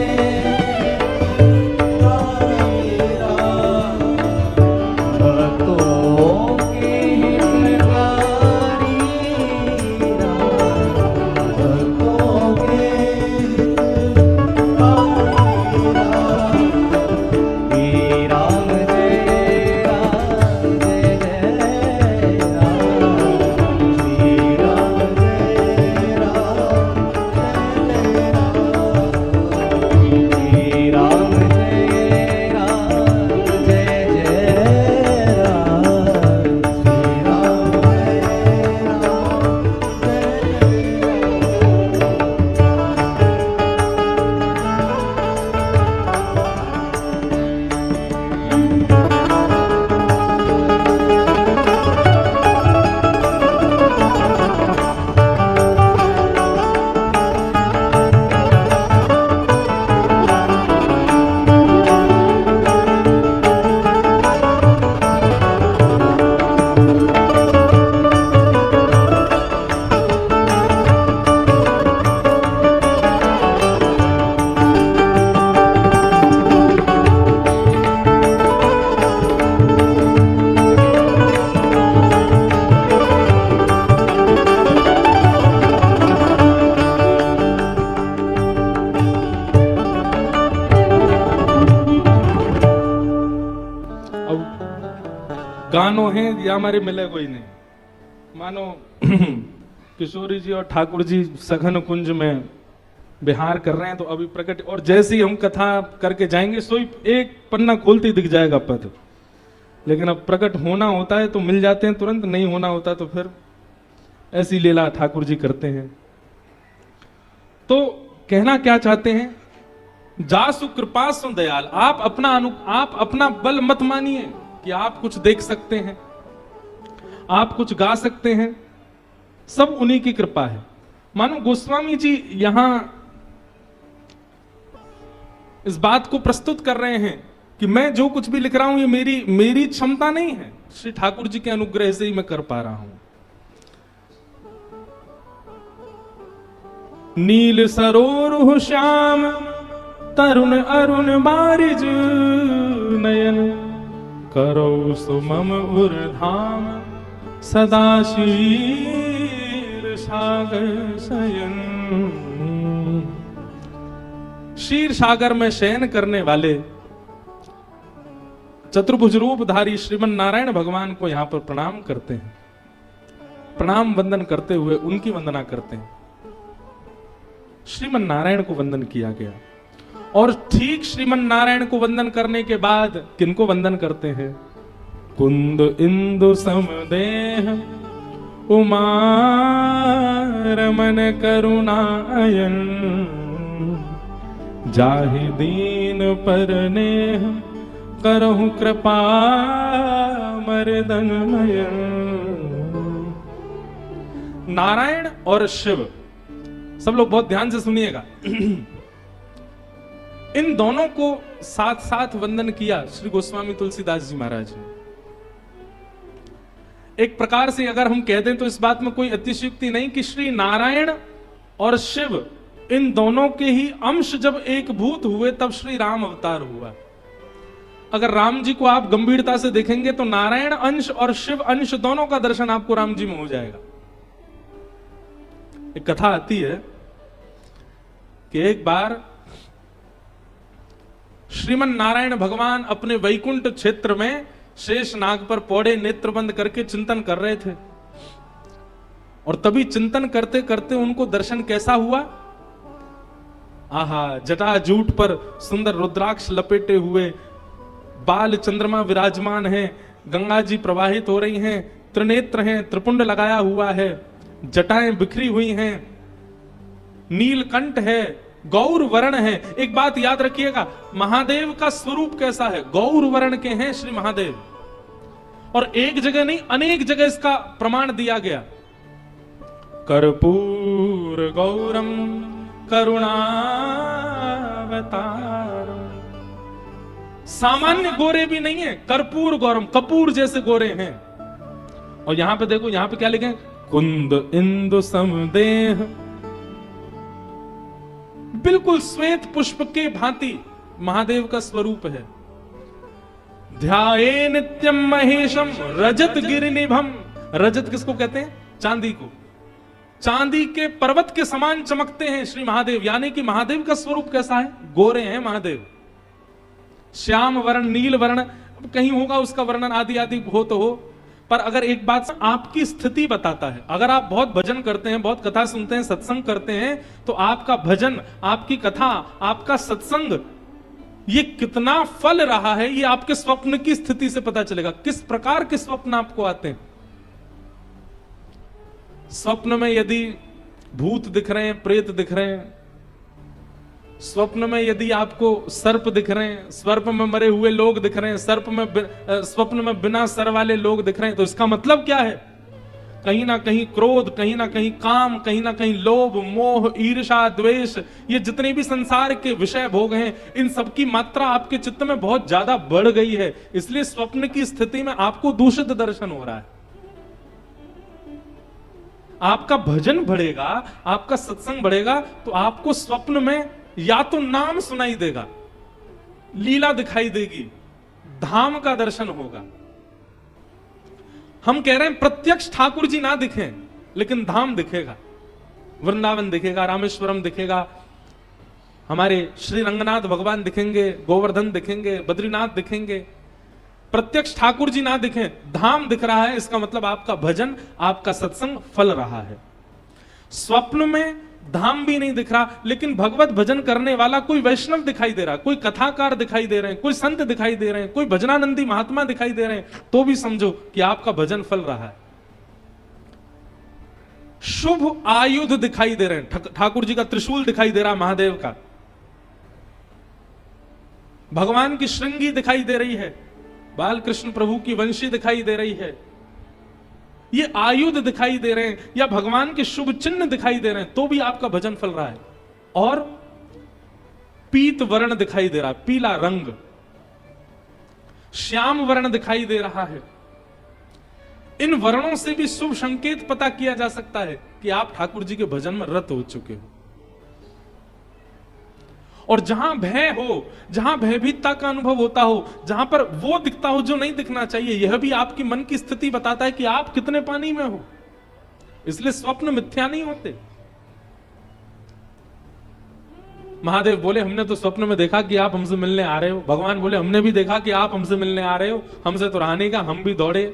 हितकारी राम भक्तों के हितकारी राम भक्तों के हितकारी राम श्री राम जय राम जय जय राम श्री राम जय राम जय जय राम श्री राम जय राम जय जय राम श्री राम गानों हैं या हमारे मिले कोई नहीं। मानो किशोरी जी और ठाकुर जी सघन कुंज में विहार कर रहे हैं, तो अभी प्रकट, और जैसे ही हम कथा करके जाएंगे सोई एक पन्ना खोलते ही दिख जाएगा पद, लेकिन अब प्रकट होना होता है तो मिल जाते हैं तुरंत, नहीं होना होता तो फिर ऐसी लीला ठाकुर जी करते हैं। तो कहना क्या चाहते हैं, जासु कृपा सु दयाल। आप अपना बल मत मानिए कि आप कुछ देख सकते हैं, आप कुछ गा सकते हैं, सब उन्हीं की कृपा है। मानो गोस्वामी जी यहां इस बात को प्रस्तुत कर रहे हैं कि मैं जो कुछ भी लिख रहा हूं ये मेरी क्षमता नहीं है, श्री ठाकुर जी के अनुग्रह से ही मैं कर पा रहा हूं। नील सरोरुह श्याम तरुण अरुण बारिज नयन करो सुमम उर्धाम सदा शीर सागर शयन। क्षीर सागर में शयन करने वाले चतुर्भुज रूपधारी श्रीमन नारायण भगवान को यहां पर प्रणाम करते हैं। प्रणाम वंदन करते हुए उनकी वंदना करते हैं। श्रीमन नारायण को वंदन किया गया और ठीक श्रीमन नारायण को वंदन करने के बाद किनको वंदन करते हैं? कुंद इंदु समदेह उमा रमन करुणायन जाहि दीन पर नेह करहु कृपा मर्दनमयन। नारायण और शिव, सब लोग बहुत ध्यान से सुनिएगा, इन दोनों को साथ साथ वंदन किया श्री गोस्वामी तुलसीदास जी महाराज ने। एक प्रकार से अगर हम कह दें तो इस बात में कोई अतिशयोक्ति नहीं कि श्री नारायण और शिव इन दोनों के ही अंश जब एक भूत हुए तब श्री राम अवतार हुआ। अगर राम जी को आप गंभीरता से देखेंगे तो नारायण अंश और शिव अंश दोनों का दर्शन आपको राम जी में हो जाएगा। एक कथा आती है कि एक बार श्रीमन नारायण भगवान अपने वैकुंठ क्षेत्र में शेष नाग पर पौड़े नेत्र बंद करके चिंतन कर रहे थे और तभी चिंतन करते करते उनको दर्शन कैसा हुआ? आहा, जटाजूट पर सुंदर रुद्राक्ष लपेटे हुए बाल चंद्रमा विराजमान हैं, गंगा जी प्रवाहित हो रही हैं, त्रिनेत्र हैं, त्रिपुंड लगाया हुआ है, जटाएं बिखरी हुई हैं, नीलकंठ है, गौर वर्ण है। एक बात याद रखिएगा, महादेव का स्वरूप कैसा है? गौर वर्ण के हैं श्री महादेव। और एक जगह नहीं, अनेक जगह इसका प्रमाण दिया गया। कर्पूर गौरम करुणावतारम। सामान्य गोरे भी नहीं है, कर्पूर गौरम, कपूर जैसे गोरे हैं। और यहां पे देखो, यहां पे क्या लिखे? कुंद इंदु समदेह, बिल्कुल श्वेत पुष्प के भांति महादेव का स्वरूप है। ध्याये नित्यम महेशम रजत गिरिनिभम। रजत किसको कहते हैं? चांदी को। चांदी के पर्वत के समान चमकते हैं श्री महादेव। यानी कि महादेव का स्वरूप कैसा है? गोरे हैं महादेव। श्याम वर्ण, नील वर्ण, कहीं होगा उसका वर्णन आदि आदि हो तो हो, पर अगर एक बात आपकी स्थिति बताता है, अगर आप बहुत भजन करते हैं, बहुत कथा सुनते हैं, सत्संग करते हैं, तो आपका भजन, आपकी कथा, आपका सत्संग ये कितना फल रहा है, ये आपके स्वप्न की स्थिति से पता चलेगा। किस प्रकार के स्वप्न आपको आते हैं? स्वप्न में यदि भूत दिख रहे हैं, प्रेत दिख रहे हैं, स्वप्न में यदि आपको सर्प दिख रहे हैं, सर्प में मरे हुए लोग दिख रहे हैं, स्वप्न में बिना सर वाले लोग दिख रहे हैं, तो इसका मतलब क्या है? कहीं ना कहीं क्रोध, कहीं ना कहीं काम, कहीं ना कहीं लोभ, मोह, ईर्ष्या, द्वेष, ये जितने भी संसार के विषय भोग हैं, इन सबकी मात्रा आपके चित्त में बहुत ज्यादा बढ़ गई है। इसलिए स्वप्न की स्थिति में आपको दूषित दर्शन हो रहा है। आपका भजन बढ़ेगा, आपका सत्संग बढ़ेगा, तो आपको स्वप्न में या तो नाम सुनाई देगा, लीला दिखाई देगी, धाम का दर्शन होगा। हम कह रहे हैं प्रत्यक्ष ठाकुर जी ना दिखें, लेकिन धाम दिखेगा, वृंदावन दिखेगा, रामेश्वरम दिखेगा, हमारे श्री रंगनाथ भगवान दिखेंगे, गोवर्धन दिखेंगे, बद्रीनाथ दिखेंगे। प्रत्यक्ष ठाकुर जी ना दिखें, धाम दिख रहा है, इसका मतलब आपका भजन, आपका सत्संग फल रहा है। स्वप्न में धाम भी नहीं दिख रहा, लेकिन भगवत भजन करने वाला कोई वैष्णव दिखाई दे रहा, कोई कथाकार दिखाई दे रहे हैं, कोई संत दिखाई दे रहे हैं, कोई भजनानंदी महात्मा दिखाई दे रहे हैं, तो भी समझो कि आपका भजन फल रहा है। शुभ आयुध दिखाई दे रहे हैं, ठाकुर जी का त्रिशूल दिखाई दे रहा, महादेव का, भगवान की श्रृंगी दिखाई दे रही है, बालकृष्ण प्रभु की वंशी दिखाई दे रही है, ये आयुध दिखाई दे रहे हैं, या भगवान के शुभ चिन्ह दिखाई दे रहे हैं, तो भी आपका भजन फल रहा है। और पीत वर्ण दिखाई दे रहा है, पीला रंग, श्याम वर्ण दिखाई दे रहा है। इन वर्णों से भी शुभ संकेत पता किया जा सकता है कि आप ठाकुर जी के भजन में रत हो चुके हो। और जहां भय हो, जहां भयभीतता का अनुभव होता हो, जहां पर वो दिखता हो जो नहीं दिखना चाहिए, यह भी आपकी मन की स्थिति बताता है कि आप कितने पानी में हो। इसलिए स्वप्न मिथ्या नहीं होते। महादेव बोले हमने तो स्वप्न में देखा कि आप हमसे मिलने आ रहे हो। भगवान बोले हमने भी देखा कि आप हमसे मिलने आ रहे हो, हमसे तो रहा नहीं का, हम भी दौड़े।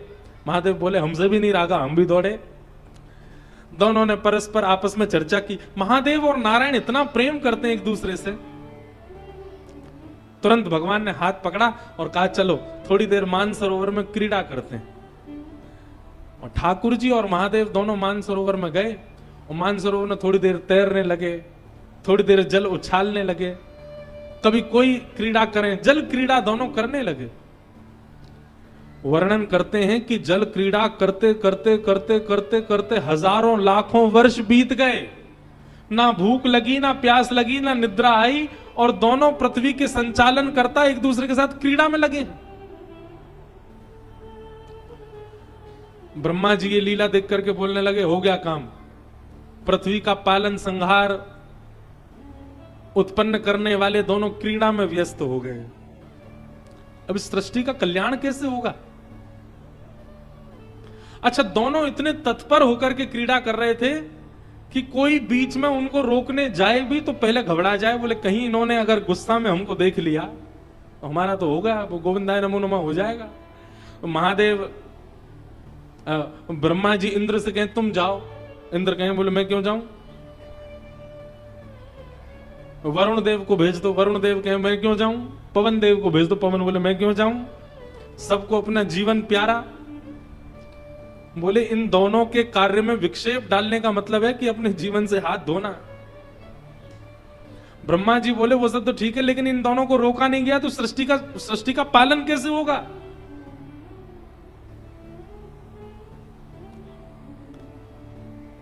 महादेव बोले हमसे भी नहीं रहा, हम भी दौड़े। दोनों ने परस्पर आपस में चर्चा की। महादेव और नारायण इतना प्रेम करते हैं एक दूसरे से। तुरंत भगवान ने हाथ पकड़ा और कहा चलो थोड़ी देर मानसरोवर में क्रीड़ा करते हैं। और ठाकुर जी और महादेव दोनों मानसरोवर में गए और मानसरोवर में थोड़ी देर तैरने लगे, थोड़ी देर जल उछालने लगे, कभी कोई क्रीड़ा करें, जल क्रीड़ा दोनों करने लगे। वर्णन करते हैं कि जल क्रीड़ा करते करते करते करते करते हजारों लाखों वर्ष बीत गए। ना भूख लगी, ना प्यास लगी, ना निद्रा आई, और दोनों पृथ्वी के संचालन करता एक दूसरे के साथ क्रीड़ा में लगे। ब्रह्मा जी ये लीला देख करके बोलने लगे हो गया काम। पृथ्वी का पालन संहार उत्पन्न करने वाले दोनों क्रीड़ा में व्यस्त हो गए। अब इस सृष्टि का कल्याण कैसे होगा? अच्छा, दोनों इतने तत्पर होकर के क्रीड़ा कर रहे थे कि कोई बीच में उनको रोकने जाए भी तो पहले घबरा जाए। बोले कहीं इन्होंने अगर गुस्सा में हमको देख लिया तो हमारा तो होगा, वो गोविंदाय नमो नमः हो जाएगा। तो महादेव ब्रह्मा जी इंद्र से कहें तुम जाओ। इंद्र कहें बोले मैं क्यों जाऊं? वरुण देव को भेज दो। वरुण देव कहें मैं क्यों जाऊं? पवन देव को भेज दो। पवन बोले मैं क्यों जाऊं? सबको अपना जीवन प्यारा। बोले इन दोनों के कार्य में विक्षेप डालने का मतलब है कि अपने जीवन से हाथ धोना। ब्रह्मा जी बोले वो सब तो ठीक है, लेकिन इन दोनों को रोका नहीं गया तो सृष्टि का पालन कैसे होगा?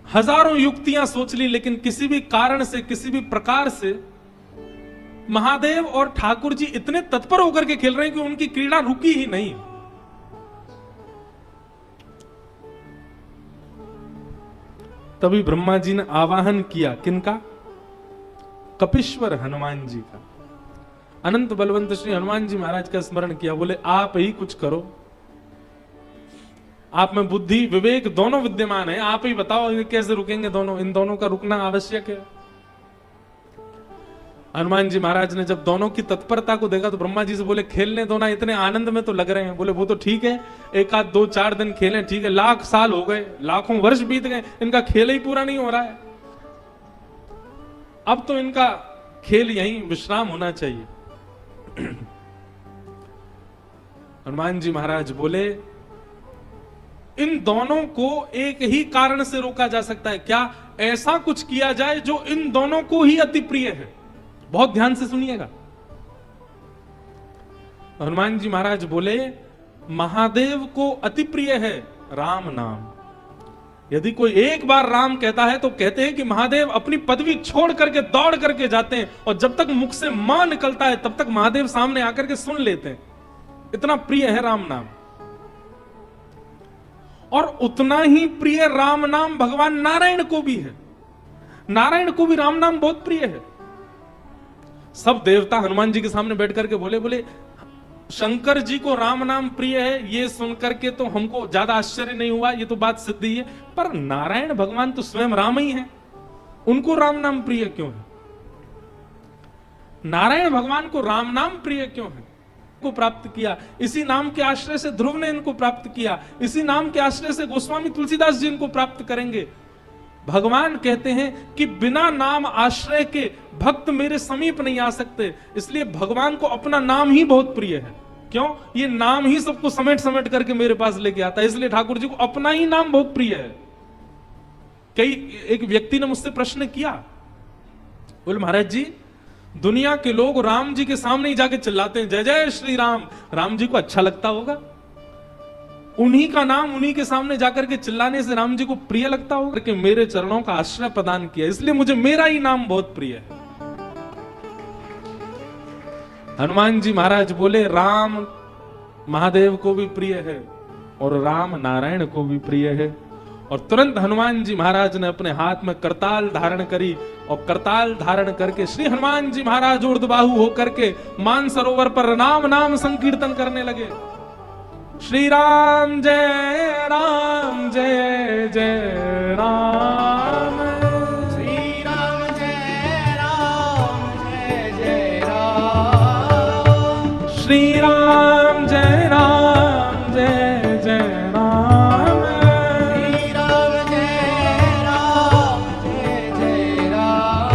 हजारों युक्तियां सोच ली, लेकिन किसी भी कारण से, किसी भी प्रकार से महादेव और ठाकुर जी इतने तत्पर होकर के खेल रहे हैं कि उनकी क्रीड़ा रुकी ही नहीं। तभी ब्रह्मा जी ने आवाहन किया किनका? कपीश्वर हनुमान जी का। अनंत बलवंत श्री हनुमान जी महाराज का स्मरण किया। बोले आप ही कुछ करो, आप में बुद्धि विवेक दोनों विद्यमान है, आप ही बताओ कैसे रुकेंगे दोनों, इन दोनों का रुकना आवश्यक है। हनुमान जी महाराज ने जब दोनों की तत्परता को देखा तो ब्रह्मा जी से बोले खेलने दो ना, इतने आनंद में तो लग रहे हैं। बोले वो तो ठीक है, एक आध दो चार दिन खेलें, ठीक है, लाख साल हो गए, लाखों वर्ष बीत गए, इनका खेल ही पूरा नहीं हो रहा है। अब तो इनका खेल यहीं विश्राम होना चाहिए। हनुमान जी महाराज बोले इन दोनों को एक ही कारण से रोका जा सकता है। क्या? ऐसा कुछ किया जाए जो इन दोनों को ही अति प्रिय है। बहुत ध्यान से सुनिएगा। हनुमान जी महाराज बोले महादेव को अति प्रिय है राम नाम। यदि कोई एक बार राम कहता है तो कहते हैं कि महादेव अपनी पदवी छोड़ करके दौड़ करके जाते हैं, और जब तक मुख से मां निकलता है तब तक महादेव सामने आकर के सुन लेते हैं। इतना प्रिय है राम नाम। और उतना ही प्रिय राम नाम भगवान नारायण को भी है। नारायण को भी राम नाम बहुत प्रिय है। सब देवता हनुमान जी के सामने बैठ करके बोले शंकर जी को राम नाम प्रिय है, ये सुनकर के तो हमको ज्यादा आश्चर्य नहीं हुआ, ये तो बात सिद्ध ही है। पर नारायण भगवान तो स्वयं राम ही है, उनको राम नाम प्रिय क्यों है? नारायण भगवान को राम नाम प्रिय क्यों है? को प्राप्त किया, इसी नाम के आश्रय से ध्रुव ने इनको प्राप्त किया, इसी नाम के आश्रय से गोस्वामी तुलसीदास जी इनको प्राप्त करेंगे। भगवान कहते हैं कि बिना नाम आश्रय के भक्त मेरे समीप नहीं आ सकते। इसलिए भगवान को अपना नाम ही बहुत प्रिय है। क्यों? ये नाम ही सबको समेट समेट करके मेरे पास लेके आता है। इसलिए ठाकुर जी को अपना ही नाम बहुत प्रिय है। एक व्यक्ति ने मुझसे प्रश्न किया, बोले महाराज जी दुनिया के लोग राम जी के सामने ही जाके चिल्लाते हैं जय जय श्री राम, राम जी को अच्छा लगता होगा? उन्हीं का नाम उन्हीं के सामने जाकर के चिल्लाने से राम जी को प्रिय लगता होगा? कि मेरे चरणों का आश्रय प्रदान किया, इसलिए मुझे मेरा ही नाम बहुत प्रिय है। हनुमान जी महाराज बोले राम महादेव को भी प्रिय है और राम नारायण को भी प्रिय है, और तुरंत हनुमान जी महाराज ने अपने हाथ में करताल धारण करी और करताल धारण करके श्री हनुमान जी महाराज ऊर्ध्वबाहु होकर के मानसरोवर पर राम नाम संकीर्तन करने लगे। श्री राम जय राम जय जय राम, श्री राम जय राम जय जय राम, श्री राम जय राम जय जय राम, श्री राम जय राम जय जय राम,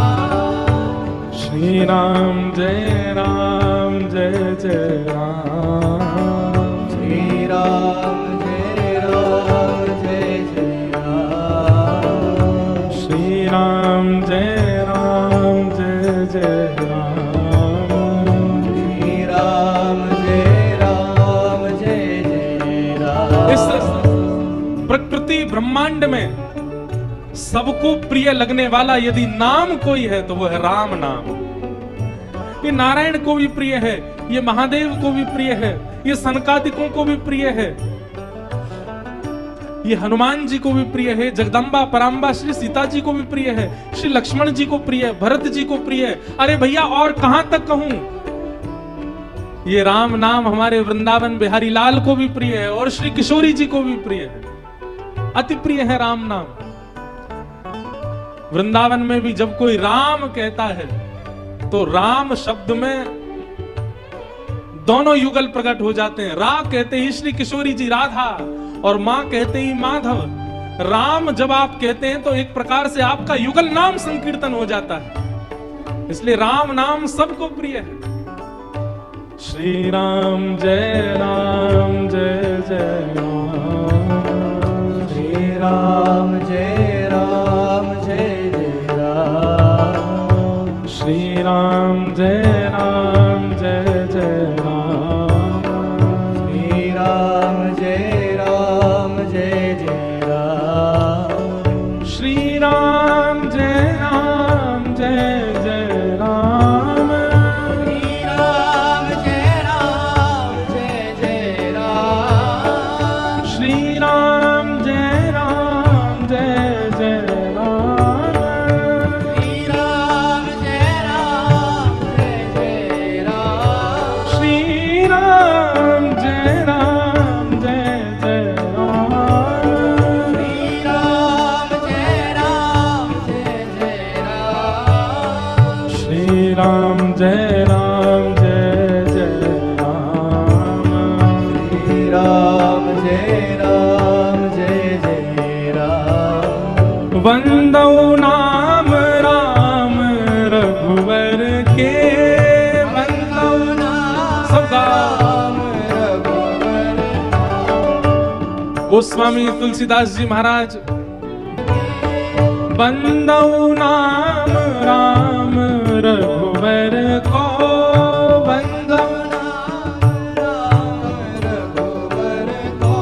श्री राम जय राम जय जय राम, श्री राम जय राम जय जय राम, श्री राम जय राम जय जय राम, श्री राम जय राम जय जय राम। इस प्रकृति ब्रह्मांड में सबको प्रिय लगने वाला यदि नाम कोई है तो वो है राम नाम। ये नारायण को भी प्रिय है, ये महादेव को भी प्रिय है, ये सनकादिकों को भी प्रिय है, ये हनुमान जी को भी प्रिय है, जगदम्बा पराम्बा श्री सीता जी को भी प्रिय है, श्री लक्ष्मण जी को प्रिय है, भरत जी को प्रिय है। अरे भैया और कहां तक कहूं, ये राम नाम हमारे वृंदावन बिहारी लाल को भी प्रिय है और श्री किशोरी जी को भी प्रिय है, अति प्रिय है राम नाम। वृंदावन में भी जब कोई राम कहता है तो राम शब्द में दोनों युगल प्रकट हो जाते हैं। रा कहते ही श्री किशोरी जी राधा और मां कहते ही माधव। राम जब आप कहते हैं तो एक प्रकार से आपका युगल नाम संकीर्तन हो जाता है, इसलिए राम नाम सबको प्रिय है। श्री राम जय राम जय जय राम, श्री राम जय राम जय जय राम, श्री राम जय राम जय जय राम, श्री राम जय राम जय जय राम, श्री राम जय राम जय जय राम, श्री राम जय राम जय जय राम, श्री राम जय राम जय जय राम, श्री राम जय राम जय जय राम, श्री राम जय राम जय जय राम, श्री राम जय राम जय जय राम, श्री राम जय राम जय जय राम, श्री राम जय राम जय जय राम। वंदौ नाम राम रघुवर के, वंदौ नाम सबका राम रघुवर गोस्वामी तुलसीदास जी महाराज। वंदौ नाम राम रघुवर को, वंदौ राम रघुवर को,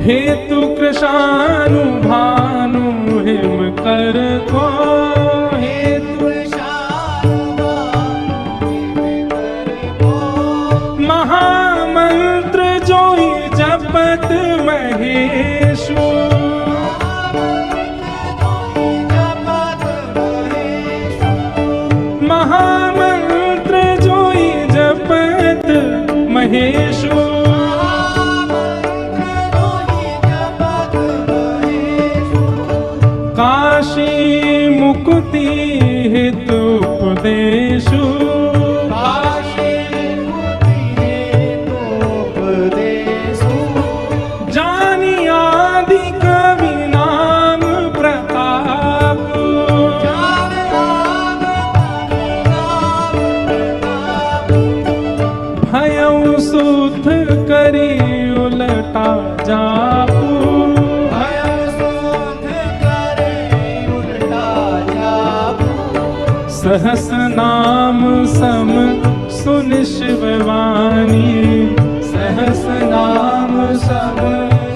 हेतु कृशानु भानु हिम कर को, हेतु महामंत्र जोई जपत महेशु, महामंत्र जोई जपत महेशु, काशी मुक्ति हेतु उपदेशु, जानी आदि कवि नाम प्रताप, भयउ सुध करी उलटा जापू, सहस नाम सम सुन शिववाणी, सहस नाम सब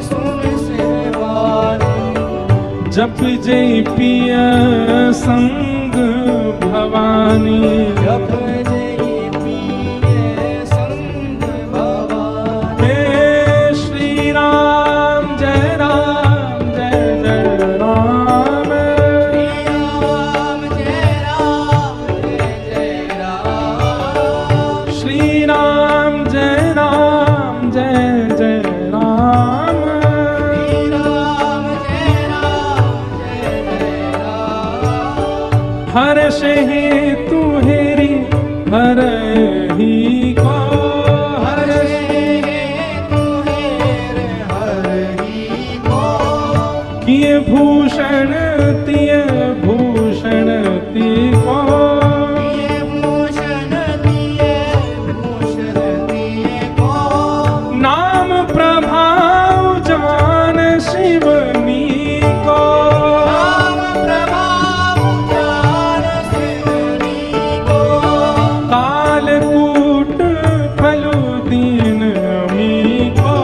सुन शिवानी, जप जय पिय संग भवानी, जप जय पिय संग भवानी। हे श्री राम जय राम जय हरहि को किए भूषण तिय भूषण तिको नाम प्रभाव जान शिवनी को कालकूट फलु दीन अमी को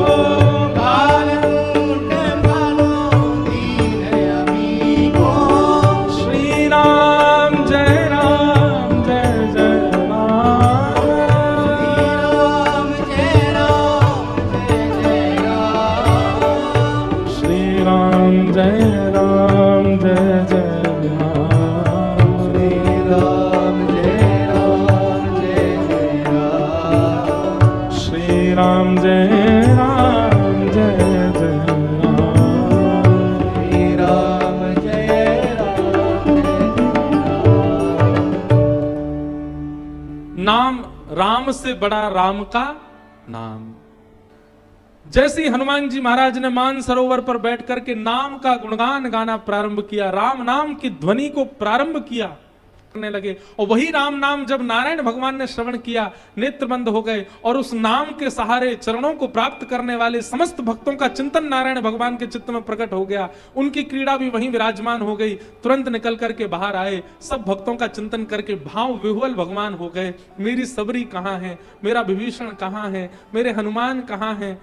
श्री राम जय राम जय जय राम श्री राम जय राम जय जय राम श्री राम जय राम जय जय राम नाम राम से बड़ा राम का नाम। जैसे ही हनुमान जी महाराज ने मानसरोवर पर बैठ करके नाम का गुणगान गाना प्रारंभ किया, राम नाम की ध्वनि को प्रारंभ किया करने लगे, और वही राम नाम जब नारायण भगवान ने श्रवण किया, नेत्र बंद हो गए, और उस नाम के सहारे चरणों को प्राप्त करने वाले समस्त भक्तों का चिंतन नारायण भगवान के चित्त में प्रकट हो गया। उनकी क्रीड़ा भी वहीं विराजमान हो गई। तुरंत निकल करके बाहर आए, सब भक्तों का चिंतन करके भाव विह्वल भगवान हो गए। मेरी सबरी कहाँ है, मेरा विभीषण कहाँ है, मेरे हनुमान कहाँ है।